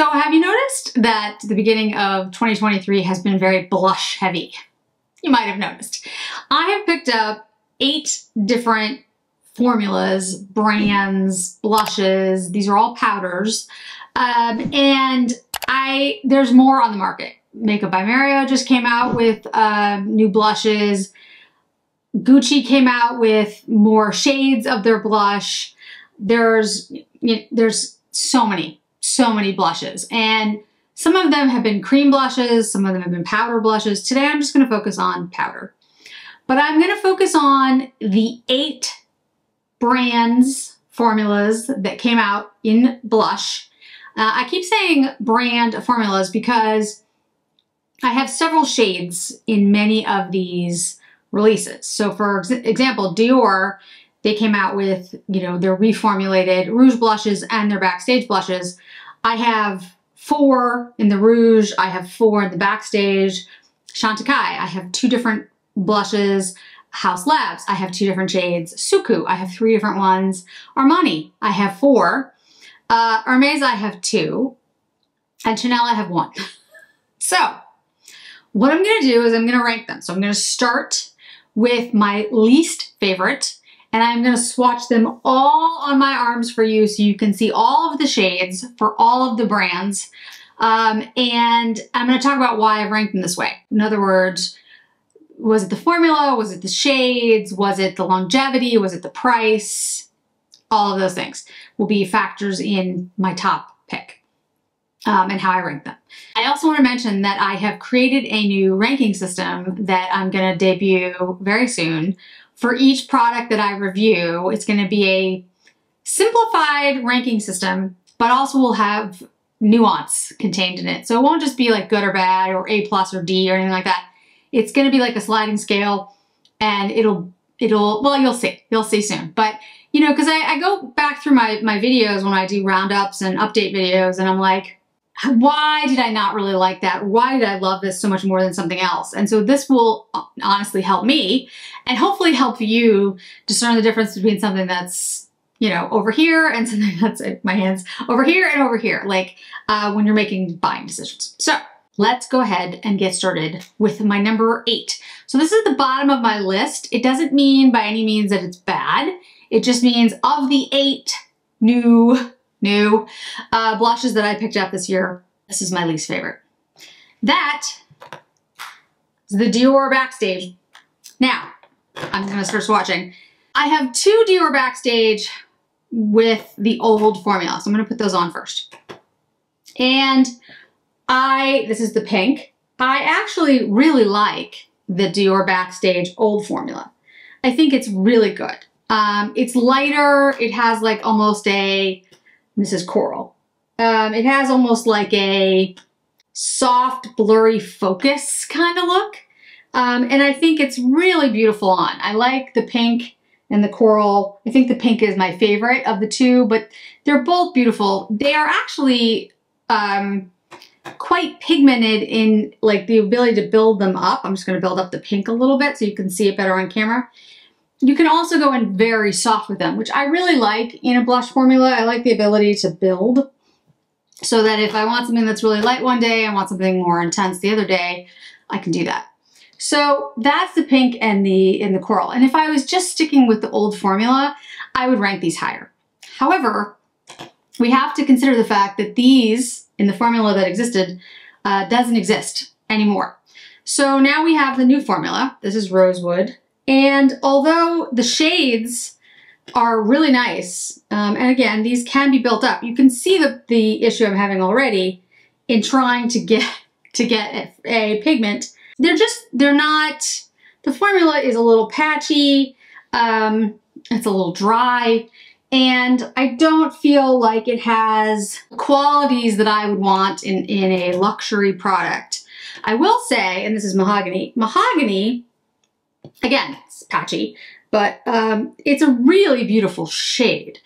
So have you noticed that the beginning of 2023 has been very blush heavy? You might have noticed. I have picked up 8 different formulas, brands, blushes. These are all powders. And there's more on the market. Makeup by Mario just came out with new blushes. Gucci came out with more shades of their blush. There's so many blushes, and some of them have been cream blushes, some of them have been powder blushes. Today I'm just going to focus on powder, but I'm going to focus on the 8 brands, formulas that came out in blush. I keep saying brand formulas because I have several shades in many of these releases. So for example, Dior, they came out with, their reformulated rouge blushes and their backstage blushes. I have 4 in the rouge. I have 4 in the backstage. Chantecaille, I have 2 different blushes. House Labs, I have 2 different shades. Suku, I have 3 different ones. Armani, I have 4. Hermes, I have 2. And Chanel, I have 1. So what I'm going to do is I'm going to rank them. So I'm going to start with my least favorite, and I'm going to swatch them all on my arms for you so you can see all of the shades for all of the brands. And I'm going to talk about why I've ranked them this way. In other words, was it the formula? Was it the shades? Was it the longevity? Was it the price? All of those things will be factors in my top pick and how I rank them. I also want to mention that I have created a new ranking system that I'm going to debut very soon. For each product that I review, it's going to be a simplified ranking system, but also will have nuance contained in it. So it won't just be like good or bad or A+ or D or anything like that. It's going to be like a sliding scale, and well, you'll see soon. But, because I go back through my videos when I do roundups and update videos, and I'm like, why did I not really like that? Why did I love this so much more than something else? And so this will honestly help me and hopefully help you discern the difference between something that's, over here and something that's, my hands, over here and over here, like when you're making buying decisions. So let's go ahead and get started with my number 8. So this is the bottom of my list. It doesn't mean by any means that it's bad. It just means of the 8 new blushes that I picked up this year, this is my least favorite. That is the Dior Backstage. Now, I'm going to start swatching. I have 2 Dior Backstage with the old formula, so I'm going to put those on first. And this is the pink. I actually really like the Dior Backstage old formula. I think it's really good. It's lighter. It has like almost this is coral. It has almost like a soft, blurry focus kind of look. And I think it's really beautiful on. I like the pink and the coral. I think the pink is my favorite of the 2, but they're both beautiful. They are actually quite pigmented in like the ability to build them up. I'm just going to build up the pink a little bit so you can see it better on camera. You can also go in very soft with them, which I really like in a blush formula. I like the ability to build so that if I want something that's really light one day, I want something more intense the other day, I can do that. So that's the pink and the coral. And if I was just sticking with the old formula, I would rank these higher. However, we have to consider the fact that these in the formula that existed doesn't exist anymore. So now we have the new formula. This is Rosewood. And although the shades are really nice, and again, these can be built up, you can see the issue I'm having already in trying to get a pigment. They're not, the formula is a little patchy, it's a little dry, and I don't feel like it has qualities that I would want in a luxury product. I will say, and this is mahogany. Mahogany, again, it's patchy, but it's a really beautiful shade.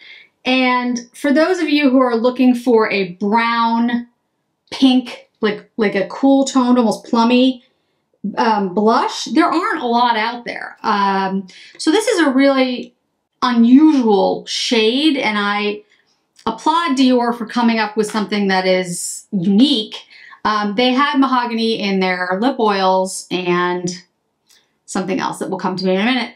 And for those of you who are looking for a brown, pink, like a cool toned, almost plummy blush, there aren't a lot out there. So this is a really unusual shade, and I applaud Dior for coming up with something that is unique. They had mahogany in their lip oils and something else that will come to me in a minute.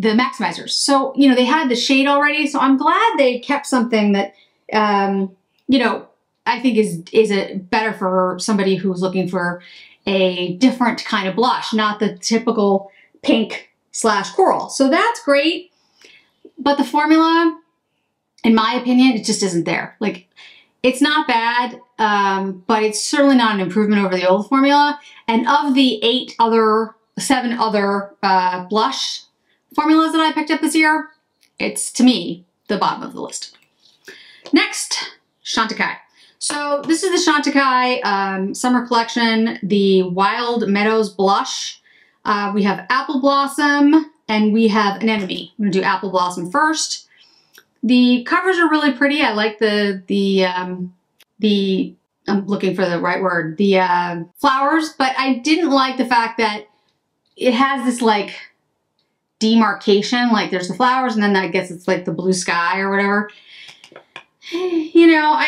The maximizers. So, you know, they had the shade already. So I'm glad they kept something that, you know, I think is better for somebody who's looking for a different kind of blush, not the typical pink / coral. So that's great. But the formula, in my opinion, it just isn't there. Like, it's not bad, but it's certainly not an improvement over the old formula. And of the 7 other blush formulas that I picked up this year, it's, to me, the bottom of the list. Next, Chantecaille. So this is the Chantecaille Summer Collection, the Wild Meadows Blush. We have Apple Blossom and we have Anemone. I'm gonna do Apple Blossom first. The covers are really pretty. I like I'm looking for the right word, the flowers, but I didn't like the fact that it has this like demarcation, like there's the flowers and then I guess it's like the blue sky or whatever. You know,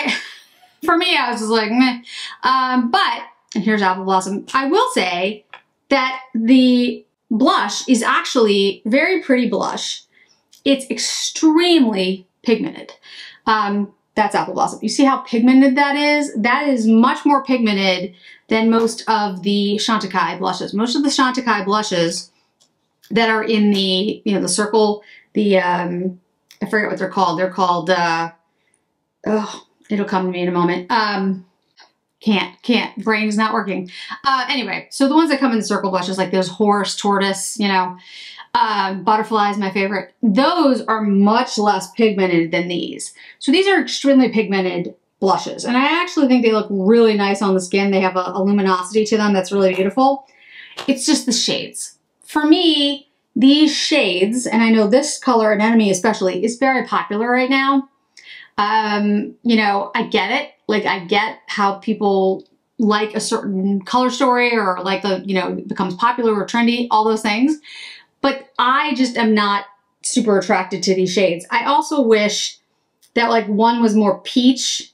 for me, I was just like, meh. But, and here's Apple Blossom. I will say that the blush is actually very pretty blush. It's extremely pigmented. That's Apple Blossom. You see how pigmented that is? That is much more pigmented than most of the Chantecaille blushes. Most of the Chantecaille blushes that are in the, you know, the circle, I forget what they're called. They're called, oh, it'll come to me in a moment. Can't, brain's not working. Anyway, so the ones that come in the circle blushes, like there's horse, tortoise, you know, butterfly is my favorite. Those are much less pigmented than these. So these are extremely pigmented blushes. And I actually think they look really nice on the skin. They have a luminosity to them that's really beautiful. It's just the shades. For me, these shades, and I know this color, Anemone especially, is very popular right now. You know, I get it. Like, I get how people like a certain color story or like the, you know, becomes popular or trendy, all those things. But I just am not super attracted to these shades. I also wish that like one was more peach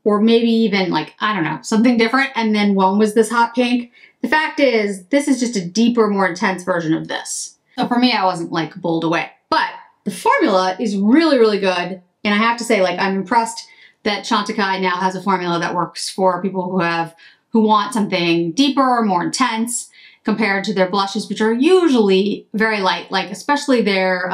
or maybe even like, I don't know, something different. And then one was this hot pink. The fact is, this is just a deeper, more intense version of this. So for me, I wasn't like bowled away. But the formula is really, really good. And I have to say, like, I'm impressed that Chantecaille now has a formula that works for people who want something deeper, more intense, compared to their blushes, which are usually very light, like especially their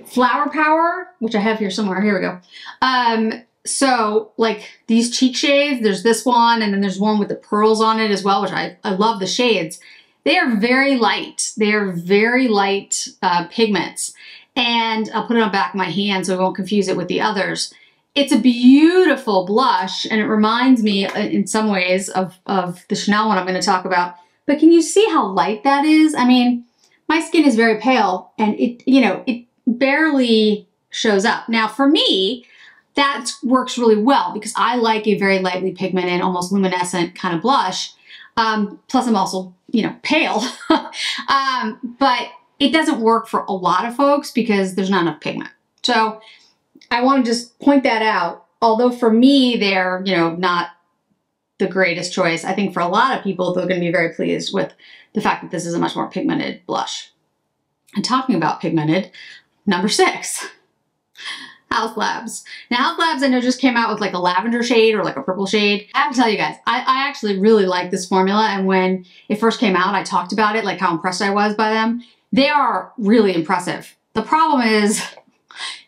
Flower Power, which I have here somewhere. Here we go. So like these cheek shades, there's this one, and then there's one with the pearls on it as well, which I love the shades. They are very light. They are very light pigments. And I'll put it on the back of my hand so I won't confuse it with the others. It's a beautiful blush, and it reminds me in some ways of the Chanel one I'm going to talk about. But can you see how light that is? I mean, my skin is very pale, and it, you know, it barely shows up. Now, for me, that works really well because I like a very lightly pigmented, almost luminescent kind of blush. Plus, I'm also, you know, pale. But it doesn't work for a lot of folks because there's not enough pigment. So I want to just point that out. Although for me, they're, you know, not the greatest choice. I think for a lot of people, they're going to be very pleased with the fact that this is a much more pigmented blush. And talking about pigmented, number 6, House Labs. Now, House Labs, I know, just came out with like a lavender shade or like a purple shade. I have to tell you guys, I actually really like this formula. And when it first came out, I talked about it, like how impressed I was by them. They are really impressive. The problem is,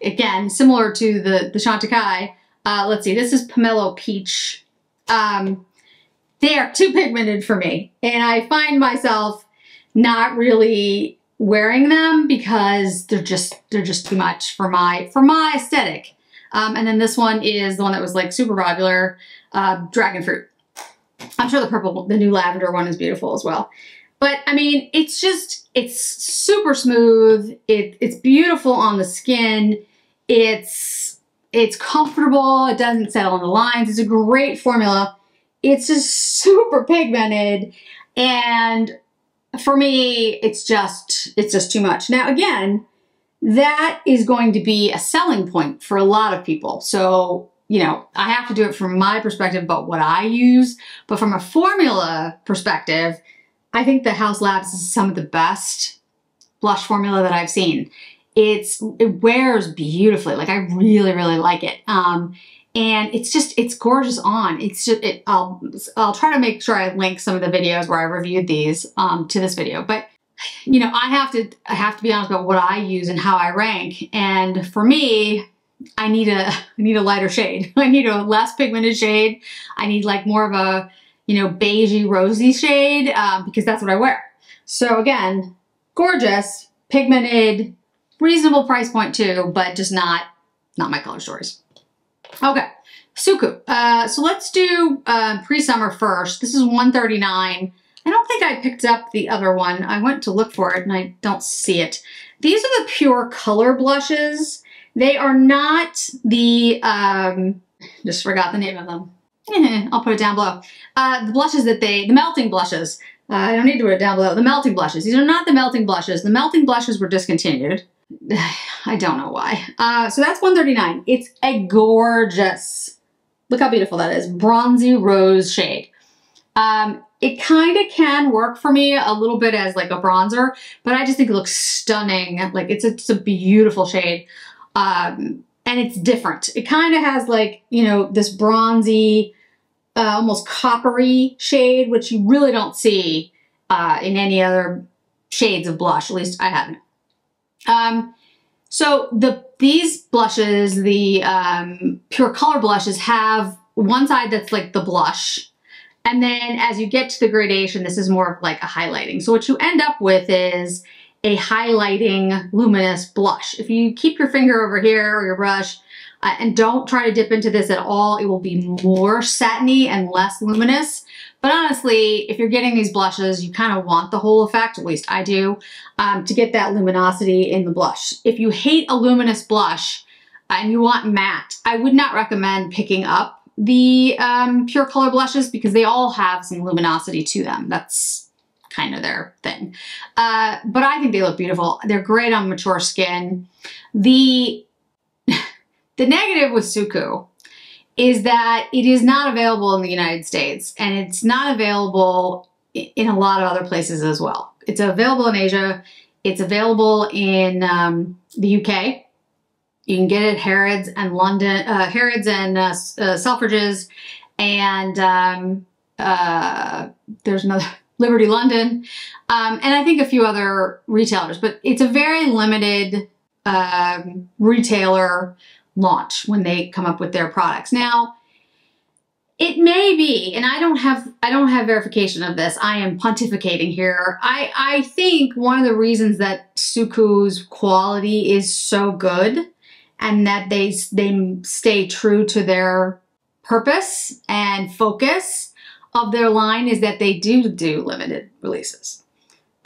again, similar to the Chantecaille, let's see, this is Pomelo Peach. They are too pigmented for me. And I find myself not really wearing them because they're just too much for my aesthetic. And then this one is the one that was like super popular, Dragon Fruit. I'm sure the new lavender one is beautiful as well. But I mean, it's super smooth. It's beautiful on the skin. It's comfortable. It doesn't settle on the lines. It's a great formula. It's just super pigmented. And for me, it's just too much. Now, again, that is going to be a selling point for a lot of people. So, you know, I have to do it from my perspective about what I use, but from a formula perspective, I think the Haus Labs is some of the best blush formula that I've seen. It wears beautifully. Like, I really, really like it. And it's gorgeous on. It's just, I'll try to make sure I link some of the videos where I reviewed these to this video. But, you know, I have to be honest about what I use and how I rank. And for me, I need a lighter shade. I need a less pigmented shade. I need like more of a, you know, beigey, rosy shade because that's what I wear. So again, gorgeous, pigmented, reasonable price point too, but just not my color stories. Okay, Suku. So let's do pre-summer first. This is $139. I don't think I picked up the other one. I went to look for it and I don't see it. These are the pure color blushes. They are not the, just forgot the name of them. I'll put it down below. The blushes the melting blushes. I don't need to put it down below. The melting blushes. These are not the melting blushes. The melting blushes were discontinued. I don't know why. So that's $139. It's a gorgeous, look how beautiful that is, bronzy rose shade. It kind of can work for me a little bit as like a bronzer, but I just think it looks stunning. Like it's a beautiful shade. And it's different. It kind of has like, you know, this bronzy, almost coppery shade, which you really don't see in any other shades of blush. At least I haven't. So these blushes, the pure color blushes, have one side that's like the blush. And then as you get to the gradation, this is more of like a highlighting. So what you end up with is a highlighting luminous blush. If you keep your finger over here or your brush and don't try to dip into this at all, it will be more satiny and less luminous. But honestly, if you're getting these blushes, you kind of want the whole effect, at least I do, to get that luminosity in the blush. If you hate a luminous blush and you want matte, I would not recommend picking up the pure color blushes because they all have some luminosity to them. That's kind of their thing. But I think they look beautiful. They're great on mature skin. The negative with Suku is that it is not available in the United States, and it's not available in a lot of other places as well. It's available in Asia. It's available in the UK. You can get it at Harrods and London, Harrods and Selfridges, and there's another, Liberty London, and I think a few other retailers, but it's a very limited retailer launch when they come up with their products. Now, it may be, and I don't have verification of this. I am pontificating here. I think one of the reasons that Suku's quality is so good and that they stay true to their purpose and focus of their line is that they do limited releases.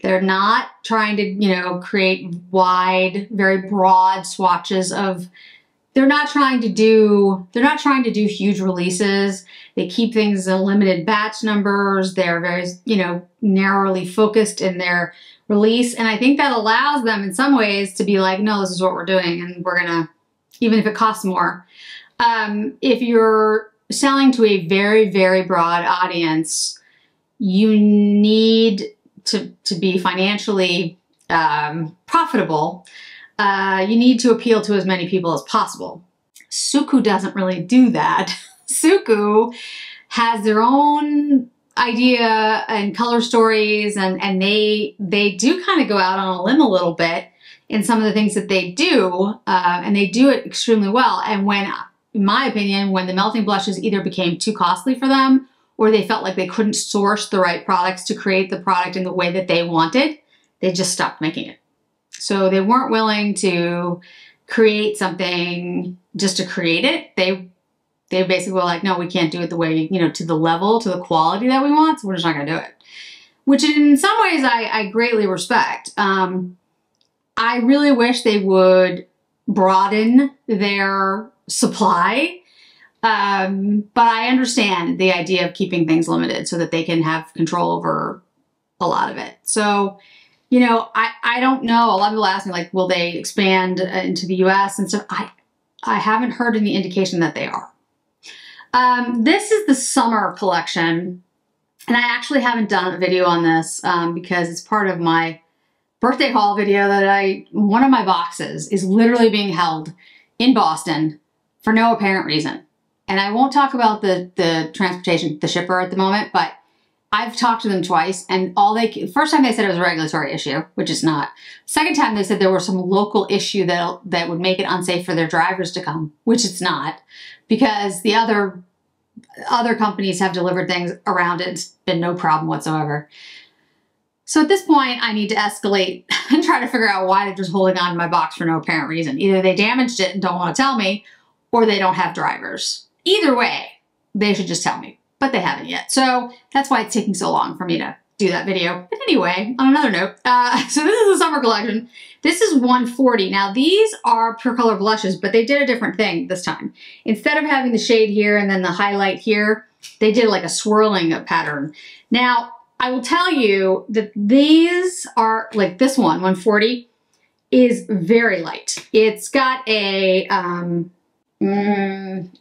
They're not trying to, you know, create wide, very broad swatches of, they're not trying to do huge releases. They keep things in limited batch numbers. They're very, you know, narrowly focused in their release. And I think that allows them in some ways to be like, no, this is what we're doing. And we're gonna, even if it costs more. If you're selling to a very, very broad audience, you need to be financially profitable. You need to appeal to as many people as possible. Suku doesn't really do that. Suku has their own idea and color stories, and they do kind of go out on a limb a little bit in some of the things that they do, and they do it extremely well. And when, in my opinion, when the melting blushes either became too costly for them or they felt like they couldn't source the right products to create the product in the way that they wanted, they just stopped making it. So they weren't willing to create something just to create it. They basically were like, no, we can't do it the way, you know, to the level, to the quality that we want, so we're just not gonna do it. Which in some ways I greatly respect. I really wish they would broaden their supply, but I understand the idea of keeping things limited so that they can have control over a lot of it. So you know, I don't know. A lot of people ask me, like, will they expand into the US? And so I haven't heard any indication that they are. This is the summer collection. And I actually haven't done a video on this because it's part of my birthday haul video that one of my boxes is literally being held in Boston for no apparent reason. And I won't talk about the transportation, the shipper at the moment, but I've talked to them twice, and first time they said it was a regulatory issue, which it's not. Second time they said there was some local issue that would make it unsafe for their drivers to come, which it's not, because the other companies have delivered things around it. It's been no problem whatsoever. So at this point, I need to escalate and try to figure out why they're just holding on to my box for no apparent reason. Either they damaged it and don't want to tell me, or they don't have drivers. Either way, they should just tell me. But they haven't yet. So that's why it's taking so long for me to do that video. But anyway, on another note, so this is the summer collection. This is 140. Now these are Pure Color blushes, but they did a different thing this time. Instead of having the shade here and then the highlight here, they did like a swirling pattern. Now, I will tell you that these are, like this one, 140, is very light. It's got a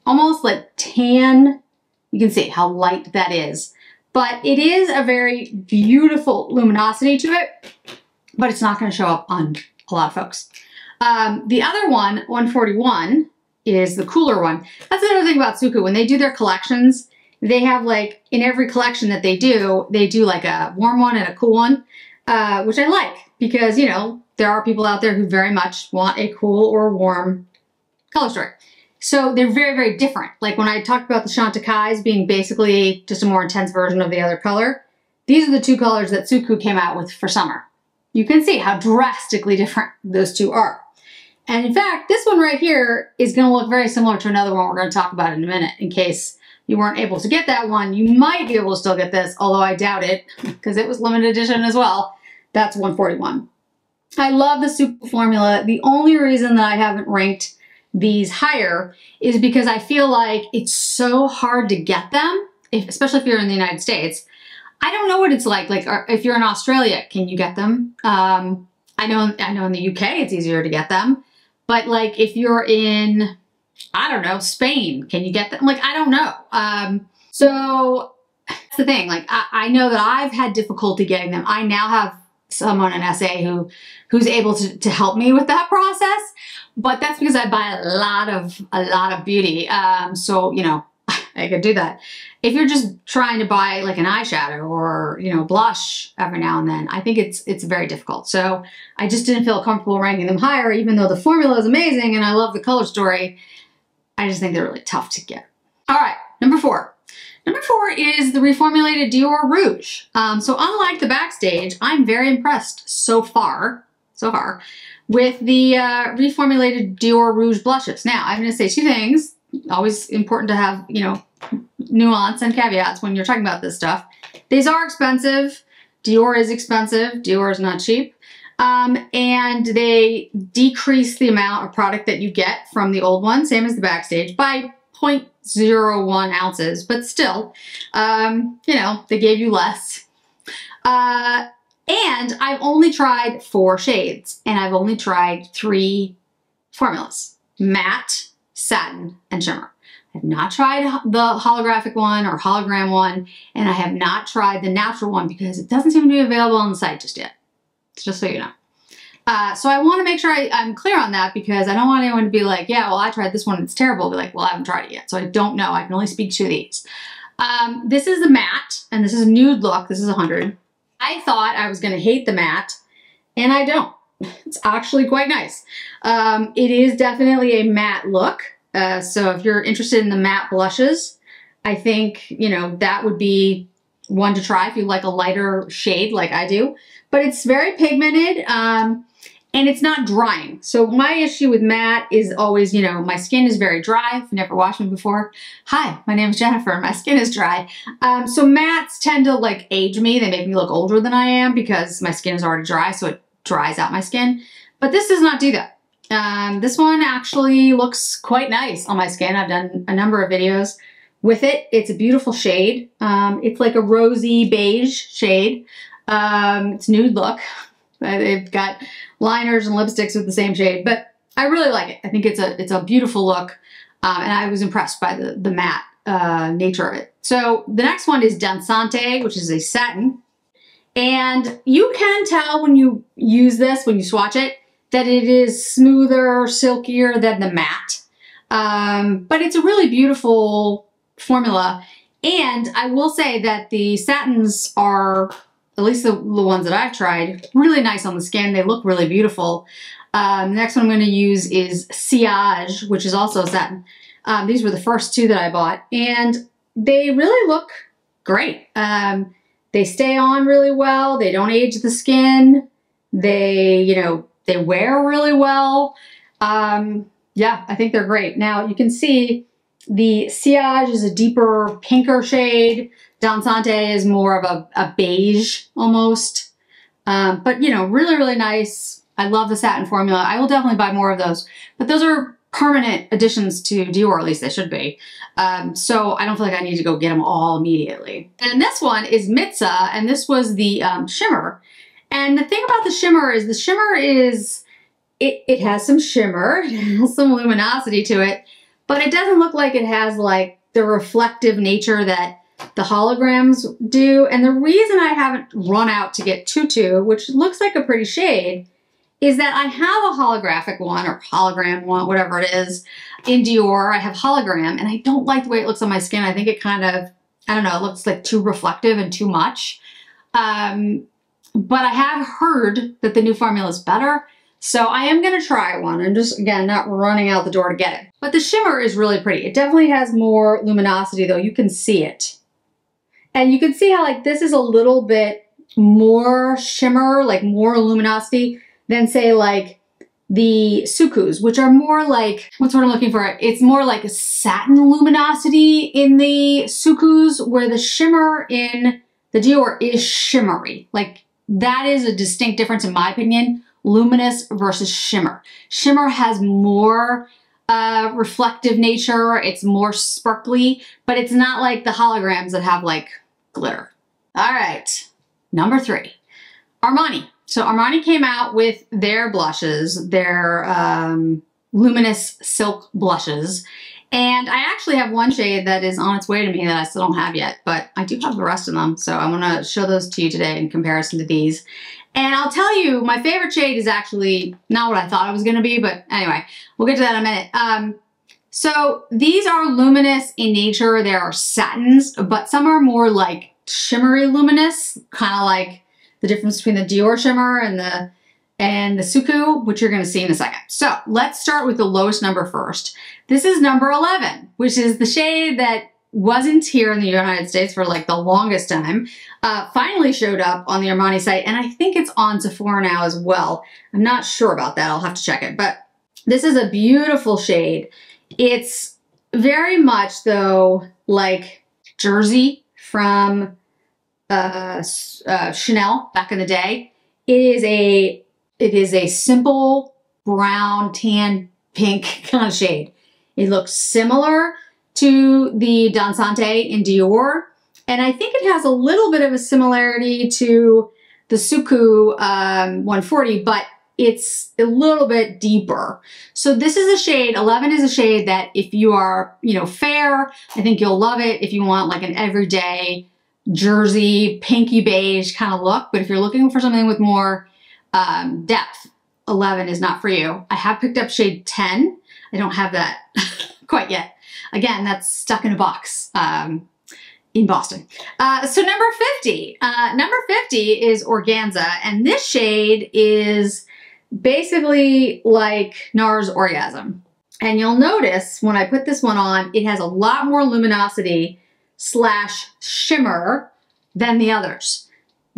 almost like tan. You can see how light that is. But it is a very beautiful luminosity to it, but it's not going to show up on a lot of folks. The other one, 141, is the cooler one. That's another thing about Suku. When they do their collections, they have like, in every collection that they do like a warm one and a cool one, which I like because, you know, there are people out there who very much want a cool or warm color story. So they're very, very different. Like when I talked about the Chantekais being basically just a more intense version of the other color, these are the two colors that Suku came out with for summer. You can see how drastically different those two are. And in fact, this one right here is going to look very similar to another one we're going to talk about in a minute. In case you weren't able to get that one, you might be able to still get this, although I doubt it because it was limited edition as well. That's 141. I love the Suku formula. The only reason that I haven't ranked these higher is because I feel like it's so hard to get them, especially if you're in the United States. I don't know what it's like if you're in Australia, can you get them? I know in the UK it's easier to get them, but like if you're in, I don't know, Spain, can you get them? Like, I don't know. So that's the thing. Like, I know that I've had difficulty getting them. I now have someone in SA who's able to help me with that process. But that's because I buy a lot of beauty. So, you know, I could do that. If you're just trying to buy like an eyeshadow or, you know, blush every now and then, I think it's very difficult. So I just didn't feel comfortable ranking them higher, even though the formula is amazing and I love the color story. I just think they're really tough to get. All right, number 4. Number 4 is the reformulated Dior Rouge. So unlike the Backstage, I'm very impressed so far with the reformulated Dior Rouge blushes. Now, I'm going to say two things. Always important to have, you know, nuance and caveats when you're talking about this stuff. These are expensive. Dior is expensive. Dior is not cheap. And they decrease the amount of product that you get from the old one, same as the Backstage, by 0.01 ounces. But still, you know, they gave you less. And I've only tried 4 shades, and I've only tried 3 formulas: matte, satin, and shimmer. I have not tried the holographic one or hologram one, and I have not tried the natural one because it doesn't seem to be available on the site just yet. Just so you know. So I want to make sure I'm clear on that because I don't want anyone to be like, yeah, well, I tried this one, it's terrible. Be like, well, I haven't tried it yet, so I don't know. I can only speak to these. This is the matte, and this is a nude look. This is 100. I thought I was going to hate the matte, and I don't. It's actually quite nice. It is definitely a matte look. So if you're interested in the matte blushes, I think, you know, that would be one to try if you like a lighter shade like I do. But it's very pigmented, and it's not drying. So my issue with matte is always, you know, my skin is very dry. If you've never watched me before, hi, my name is Jennifer, and my skin is dry. So mattes tend to like age me. They make me look older than I am because my skin is already dry, so it dries out my skin. But this does not do that. This one actually looks quite nice on my skin. I've done a number of videos with it. It's a beautiful shade. It's like a rosy beige shade. It's nude look. They've got liners and lipsticks with the same shade, but I really like it. I think it's a beautiful look, and I was impressed by the matte nature of it. So the next one is Dansante, which is a satin. And you can tell when you use this, when you swatch it, that it is smoother, silkier than the matte. But it's a really beautiful formula. And I will say that the satins are, at least the ones that I've tried, really nice on the skin. They look really beautiful. The next one I'm going to use is Sillage, which is also a satin. These were the first two that I bought, and they really look great. They stay on really well. They don't age the skin. They, you know, they wear really well. Yeah, I think they're great. Now you can see the Sillage is a deeper, pinker shade. Dansante is more of a beige almost. But, you know, really, really nice. I love the satin formula. I will definitely buy more of those. But those are permanent additions to Dior, at least they should be. So I don't feel like I need to go get them all immediately. And this one is Mitza, and this was the shimmer. And the thing about the shimmer is it has some shimmer, it has some luminosity to it, but it doesn't look like it has like the reflective nature that the holograms do. And the reason I haven't run out to get Tutu, which looks like a pretty shade, is that I have a holographic one or hologram one, whatever it is, in Dior. I have hologram, and I don't like the way it looks on my skin. I think it kind of, I don't know, it looks like too reflective and too much. But I have heard that the new formula is better, so I am going to try one. I'm just, again, not running out the door to get it. But the shimmer is really pretty. It definitely has more luminosity, though. You can see it. And you can see how, like, this is a little bit more shimmer, like more luminosity than, say, like the Sukus, which are more like, what's what I'm looking for? It's more like a satin luminosity in the Sukus, where the shimmer in the Dior is shimmery. Like, that is a distinct difference, in my opinion, luminous versus shimmer. Shimmer has more reflective nature, it's more sparkly, but it's not like the holograms that have like glitter. All right, number 3, Armani. So Armani came out with their blushes, their luminous silk blushes. And I actually have one shade that is on its way to me that I still don't have yet, but I do have the rest of them. So I want to show those to you today in comparison to these. And I'll tell you, my favorite shade is actually not what I thought it was going to be, but anyway, we'll get to that in a minute. So these are luminous in nature. There are satins, but some are more like shimmery luminous, kind of like the difference between the Dior shimmer and the Suku, which you're going to see in a second. So let's start with the lowest number first. This is number 11, which is the shade that wasn't here in the United States for like the longest time. Finally showed up on the Armani site, and I think it's on Sephora now as well. I'm not sure about that. I'll have to check it. But this is a beautiful shade. It's very much, though, like Jersey from Chanel back in the day. It is a simple brown, tan, pink kind of shade. It looks similar to the Dansante in Dior, and I think it has a little bit of a similarity to the Suku 140, but it's a little bit deeper. So this is a shade, 11 is a shade that if you are, you know, fair, I think you'll love it if you want like an everyday Jersey, pinky beige kind of look. But if you're looking for something with more depth, 11 is not for you. I have picked up shade 10. I don't have that quite yet. Again, that's stuck in a box in Boston. So number 50. Number 50 is Organza, and this shade is basically like NARS Orgasm. And you'll notice when I put this one on, it has a lot more luminosity / shimmer than the others.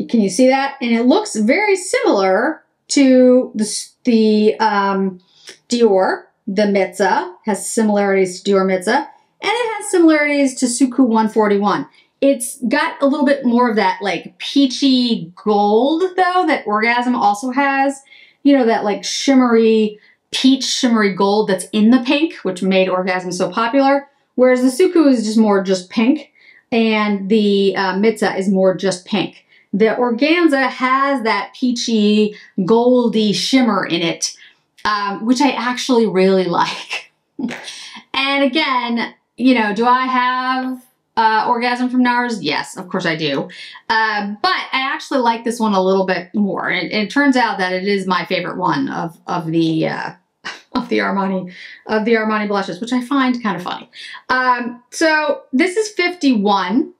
Can you see that? And it looks very similar to the Dior. The Mitza has similarities to Dior Mitza, and it has similarities to Suku 141. It's got a little bit more of that like peachy gold, though, that Orgasm also has. You know, that like shimmery, peach shimmery gold that's in the pink, which made Orgasm so popular. Whereas the Suku is just more just pink, and the Mitza is more just pink. the organza has that peachy, goldy shimmer in it, which I actually really like. And again, you know, do I have orgasm from NARS? Yes, of course I do. But I actually like this one a little bit more. And it turns out that it is my favorite one of the Armani blushes, which I find kind of funny. So this is 51,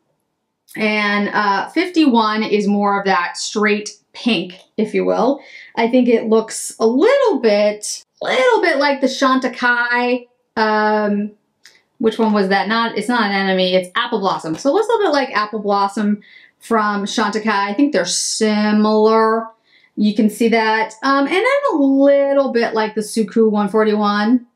and 51 is more of that straight pink, if you will. I think it looks a little bit like the Chantecaille. Which one was that? It's not an enemy, it's Apple Blossom. So it looks a little bit like Apple Blossom from Chantecaille. I think they're similar. You can see that. And then a little bit like the Suku 141.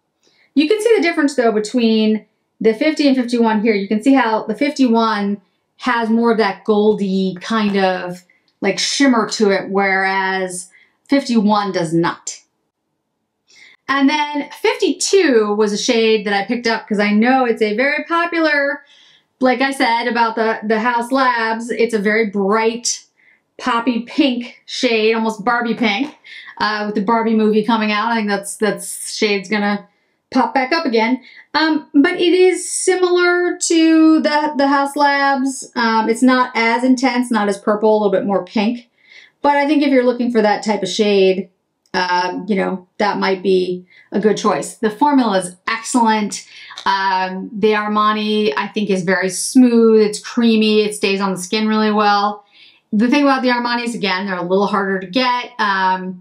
You can see the difference though between the 50 and 51 here. You can see how the 51 has more of that goldy kind of like shimmer to it, whereas 51 does not. And then 52 was a shade that I picked up because I know it's a very popular, like I said about the House Labs, it's a very bright poppy pink shade, almost Barbie pink, with the Barbie movie coming out. I think that shade's gonna pop back up again. But it is similar to the House Labs. It's not as intense, not as purple, a little bit more pink. But I think if you're looking for that type of shade, you know, that might be a good choice. The formula is excellent. The Armani, I think, is very smooth. It's creamy. It stays on the skin really well. The thing about the Armanis, again, they're a little harder to get. I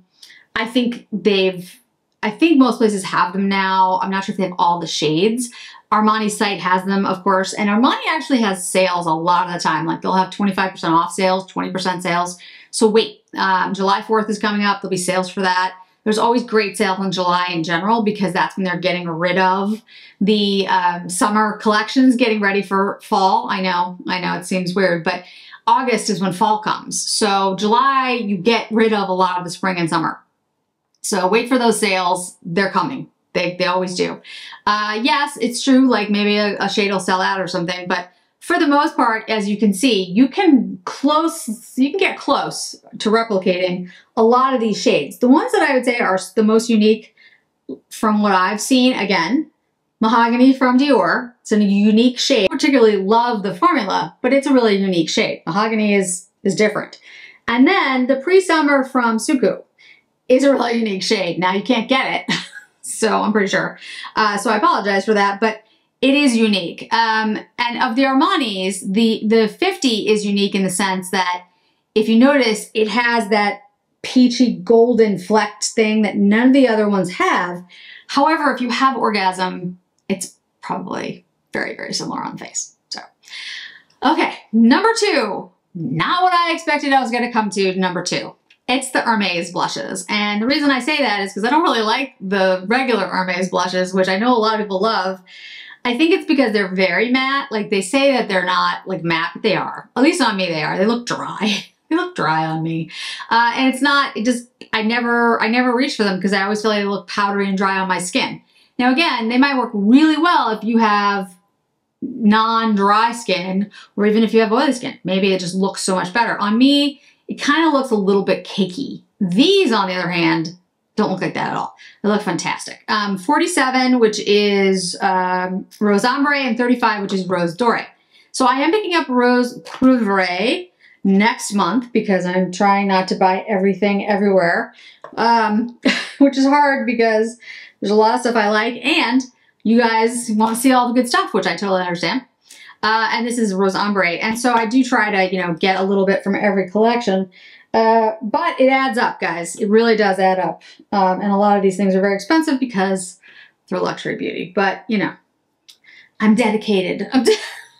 think most places have them now. I'm not sure if they have all the shades. Armani's site has them, of course, and Armani actually has sales a lot of the time. Like they'll have 25% off sales, 20% sales. So wait, July 4th is coming up. There'll be sales for that. There's always great sales in July in general because that's when they're getting rid of the summer collections, getting ready for fall. I know, it seems weird, but August is when fall comes. So July, you get rid of a lot of the spring and summer. So wait for those sales. They're coming. They always do. Yes, it's true. Like maybe a shade will sell out or something, but for the most part, as you can see, you can get close to replicating a lot of these shades. The ones that I would say are the most unique from what I've seen, again, Mahogany from Dior. It's a unique shade. I particularly love the formula, but it's a really unique shade. Mahogany is different. And then the Pre-Summer from Suku is a really unique shade. Now you can't get it, so I'm pretty sure. So I apologize for that, but it is unique. And of the Armanis, the 50 is unique in the sense that if you notice, it has that peachy golden flecked thing that none of the other ones have. However, if you have orgasm, it's probably very, very similar on the face. So, okay, number 2. Not what I expected I was going to come to, number 2. It's the Hermes blushes. And the reason I say that is because I don't really like the regular Hermes blushes, which I know a lot of people love. I think it's because they're very matte. Like they say that they're not like matte, but they are. At least on me they are. They look dry. They look dry on me. And it's not, I never reach for them because I always feel like they look powdery and dry on my skin. Now again, they might work really well if you have non-dry skin or even if you have oily skin. Maybe it just looks so much better. On me, it kind of looks a little bit cakey. These, on the other hand, don't look like that at all. They look fantastic. 47, which is Rose Ombre, and 35, which is Rose Doré. So I am picking up Rose Poudre next month because I'm trying not to buy everything everywhere, which is hard because there's a lot of stuff I like, and you guys want to see all the good stuff, which I totally understand. And this is Rose Ombre, and so I do try to, you know, get a little bit from every collection. But it adds up, guys. It really does add up. And a lot of these things are very expensive because they're luxury beauty. But, you know, I'm dedicated.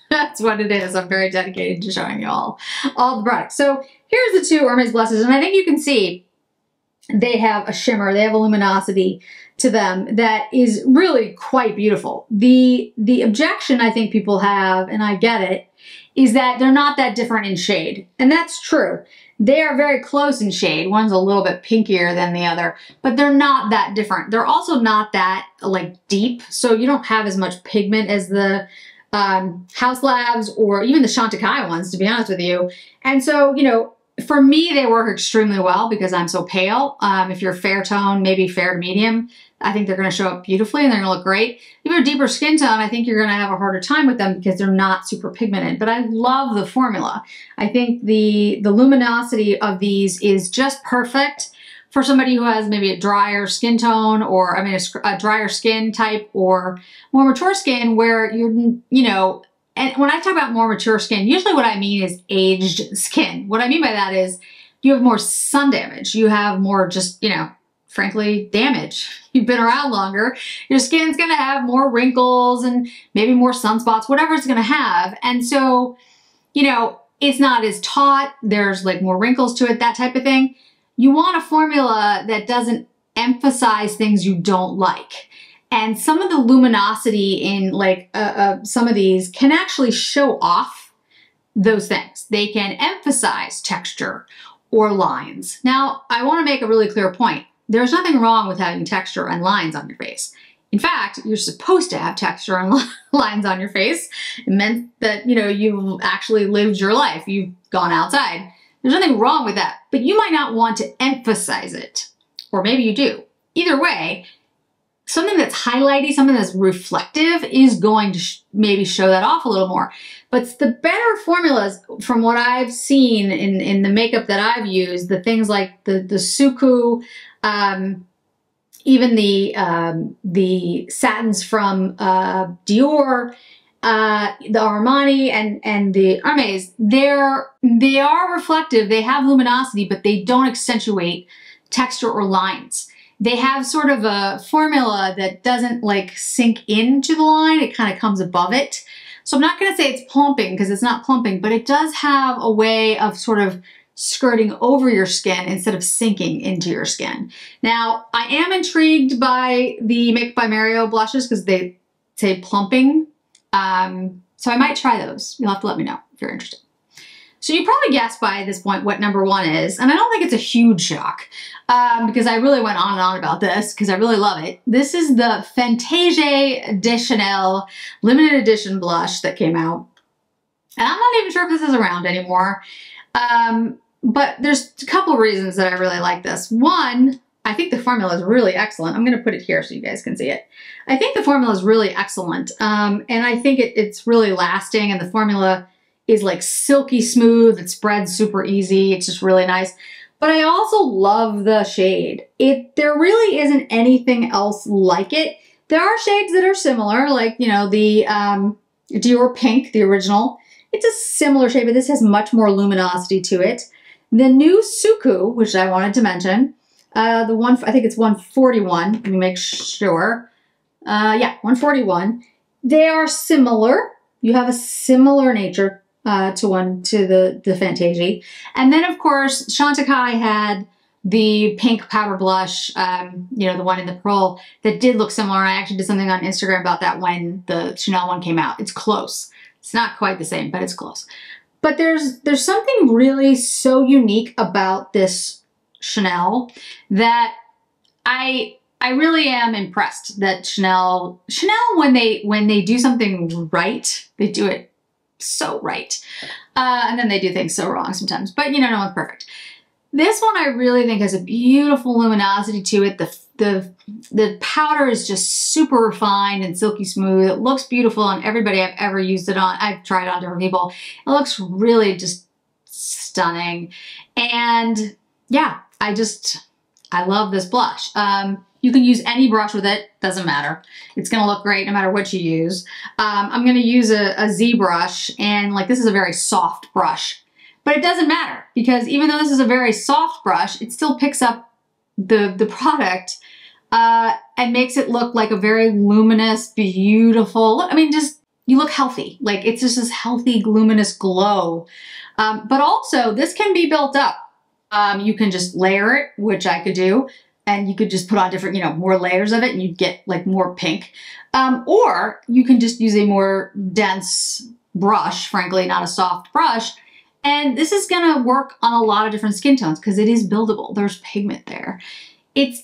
That's what it is. I'm very dedicated to showing you all the products. So here's the 2 Hermes blushes. And I think you can see they have a shimmer. They have a luminosity to them that is really quite beautiful. The objection I think people have, and I get it, is that they're not that different in shade. And that's true. They are very close in shade. One's a little bit pinkier than the other, but they're not that different. They're also not that like deep, so you don't have as much pigment as the House Labs or even the Chantecaille ones, to be honest with you. And so, you know, For me, they work extremely well because I'm so pale. If you're fair tone, maybe fair to medium, I think they're going to show up beautifully and they're going to look great. If you're a deeper skin tone, I think you're going to have a harder time with them because they're not super pigmented. But I love the formula. I think the luminosity of these is just perfect for somebody who has maybe a drier skin tone, or a drier skin type, or more mature skin where and when I talk about more mature skin, usually what I mean is aged skin. What I mean by that is you have more sun damage. You have more just, frankly, damage. You've been around longer. Your skin's going to have more wrinkles and maybe more sunspots, whatever it's going to have. And so, it's not as taut. There's like more wrinkles to it, that type of thing. You want a formula that doesn't emphasize things you don't like. And some of the luminosity in some of these can actually show off those things. They can emphasize texture or lines. Now, I want to make a really clear point. There's nothing wrong with having texture and lines on your face. In fact, you're supposed to have texture and lines on your face. It meant that, you've actually lived your life. You've gone outside. There's nothing wrong with that, but you might not want to emphasize it, or maybe you do. Either way, something that's highlighty, something that's reflective is going to maybe show that off a little more. But the better formulas, from what I've seen in the makeup that I've used, the things like the Suku, even the satins from Dior, the Armani and the Hermes, they are reflective, they have luminosity, but they don't accentuate texture or lines. They have sort of a formula that doesn't sink into the line, it kind of comes above it. So I'm not going to say it's plumping because it's not plumping, but it does have a way of sort of skirting over your skin instead of sinking into your skin. Now, I am intrigued by the Makeup by Mario blushes because they say plumping. So I might try those. You'll have to let me know if you're interested. So you probably guessed by this point what number one is, and I don't think it's a huge shock because I really went on and on about this because I really love it. This is the Fantasie de Chanel limited edition blush that came out. And I'm not even sure if this is around anymore, but there's a couple of reasons that I really like this. One, I think the formula is really excellent. I'm going to put it here so you guys can see it. I think the formula is really excellent, and I think it's really lasting, and the formula is like silky smooth. It spreads super easy. It's just really nice. But I also love the shade. There really isn't anything else like it. There are shades that are similar, like, the Dior Pink, the original. It's a similar shade, but this has much more luminosity to it. The new Suku, which I wanted to mention, I think it's 141. Let me make sure. Yeah, 141. They are similar. You have a similar nature to the Fantasie. And then, of course, Chantecaille had the pink powder blush, the one in the pearl that did look similar. I actually did something on Instagram about that when the Chanel one came out. It's close. It's not quite the same, but it's close. But there's something really so unique about this Chanel that I really am impressed that Chanel when they do something right, they do it so right. And then they do things so wrong sometimes, but no one's perfect. This one I really think has a beautiful luminosity to it. The powder is just super refined and silky smooth. It looks beautiful on everybody I've ever used it on. I've tried it on different people. It looks really just stunning. And yeah, I love this blush. You can use any brush with it, doesn't matter. It's gonna look great no matter what you use. I'm gonna use a Z brush, and this is a very soft brush. But it doesn't matter because even though this is a very soft brush, it still picks up the product and makes it look like a very luminous, beautiful, you look healthy. It's just this healthy, luminous glow. But also, this can be built up. You can just layer it, which I could do, and you could just put on different, more layers of it, and you'd get more pink. Or you can just use a more dense brush, frankly, not a soft brush. And this is gonna work on a lot of different skin tones because it is buildable. There's pigment there. It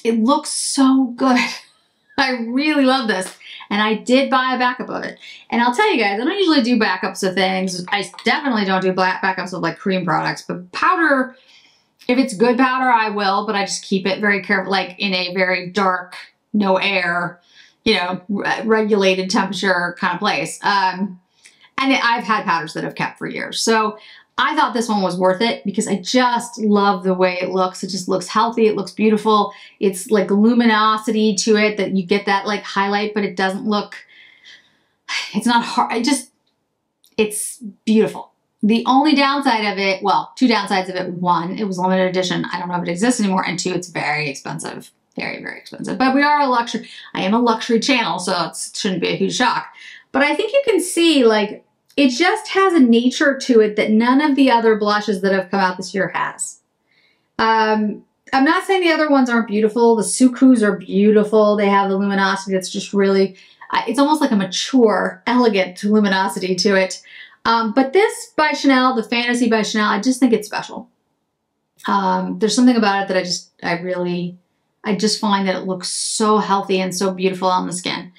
looks so good. I really love this. and I did buy a backup of it. And I'll tell you guys, I don't usually do backups of things. I definitely don't do backups of like cream products, but powder, if it's good powder, I will, but I just keep it very careful, like in a very dark, no air, you know, regulated temperature kind of place. And I've had powders that have kept for years. So I thought this one was worth it because I just love the way it looks. It just looks healthy. It looks beautiful. It's like luminosity to it that you get that like highlight, but it doesn't look, it's not hard. It's beautiful. The only downside of it, well, two downsides of it. One, it was limited edition. I don't know if it exists anymore. And two, it's very expensive. Very, very expensive. But we are a luxury, I am a luxury channel, so it shouldn't be a huge shock. But I think you can see, like, it just has a nature to it that none of the other blushes that have come out this year has. I'm not saying the other ones aren't beautiful. The Sukus are beautiful. They have the luminosity that's just really, it's almost like a mature, elegant luminosity to it. But this by Chanel, the Fantasie by Chanel, I just think it's special. There's something about it that I just find that it looks so healthy and so beautiful on the skin.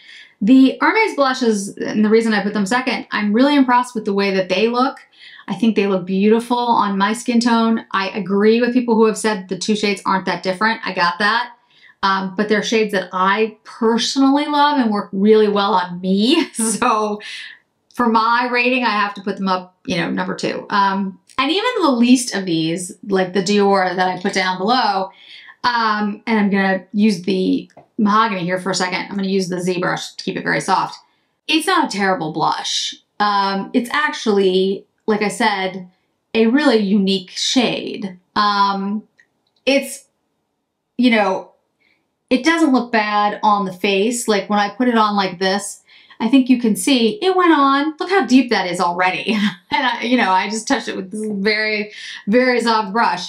The Hermes blushes, and the reason I put them second, I'm really impressed with the way that they look. I think they look beautiful on my skin tone. I agree with people who have said the two shades aren't that different. I got that. But they're shades that I personally love and work really well on me. So for my rating, I have to put them up, you know, number 2. And even the least of these, like the Dior that I put down below, and I'm going to use the mahogany here for a second. I'm going to use the Z brush to keep it very soft. It's not a terrible blush. It's actually, like I said, a really unique shade. It's, you know, it doesn't look bad on the face. Like when I put it on like this, I think you can see it went on. Look how deep that is already. And I just touched it with this very, very soft brush.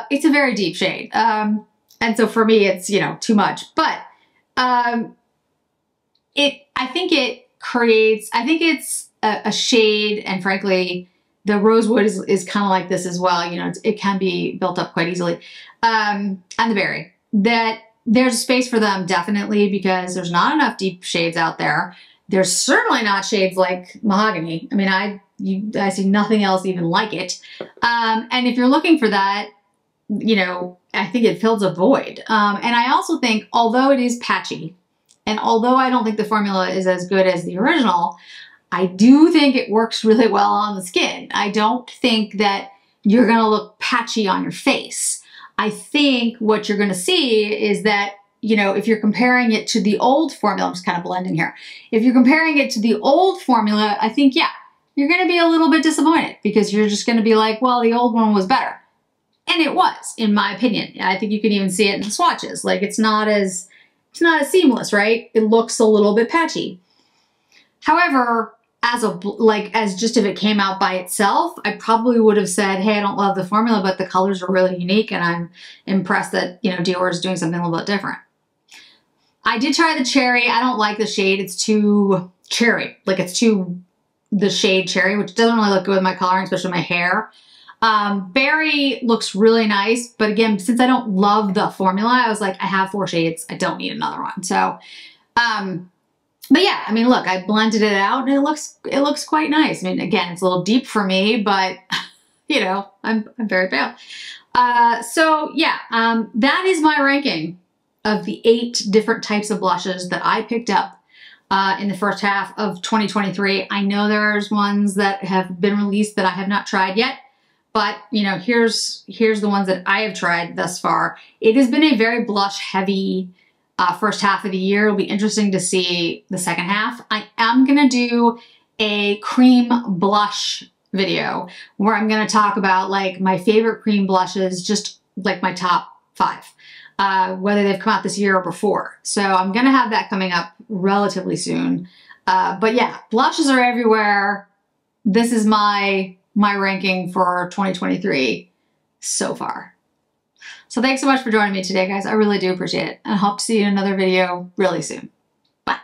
It's a very deep shade. And so for me, it's, you know, too much. But I think it's a shade, and frankly, the rosewood is kind of like this as well. You know, it can be built up quite easily. And the berry, that there's a space for them, definitely, because there's not enough deep shades out there. There's certainly not shades like mahogany. I mean, I see nothing else even like it. And if you're looking for that, you know, I think it fills a void. And I also think, although it is patchy, and although I don't think the formula is as good as the original, I do think it works really well on the skin. I don't think that you're gonna look patchy on your face. I think what you're gonna see is that, you know, if you're comparing it to the old formula, I'm just kind of blending here. If you're comparing it to the old formula, I think, yeah, you're gonna be a little bit disappointed because you're just gonna be like, well, the old one was better. And it was, in my opinion. I think you can even see it in the swatches. Like it's not as seamless, right? It looks a little bit patchy. However, as just if it came out by itself, I probably would have said, hey, I don't love the formula, but the colors are really unique and I'm impressed that, you know, Dior is doing something a little bit different. I did try the cherry. I don't like the shade. It's too cherry. Like it's too the shade cherry, which doesn't really look good with my coloring, especially my hair. Berry looks really nice, but again, since I don't love the formula, I was like, I have 4 shades. I don't need another one. So, but yeah, I mean, look, I blended it out and it looks quite nice. I mean, again, it's a little deep for me, but you know, I'm very pale. So yeah, that is my ranking of the 8 different types of blushes that I picked up in the first half of 2023. I know there's ones that have been released that I have not tried yet. But, you know, here's the ones that I have tried thus far. It has been a very blush heavy first half of the year. It'll be interesting to see the second half. I am going to do a cream blush video where I'm going to talk about like my favorite cream blushes, just like my top 5, whether they've come out this year or before. So I'm going to have that coming up relatively soon. But yeah, blushes are everywhere. This is my ranking for 2023 so far. So thanks so much for joining me today, guys. I really do appreciate it. And I hope to see you in another video really soon. Bye.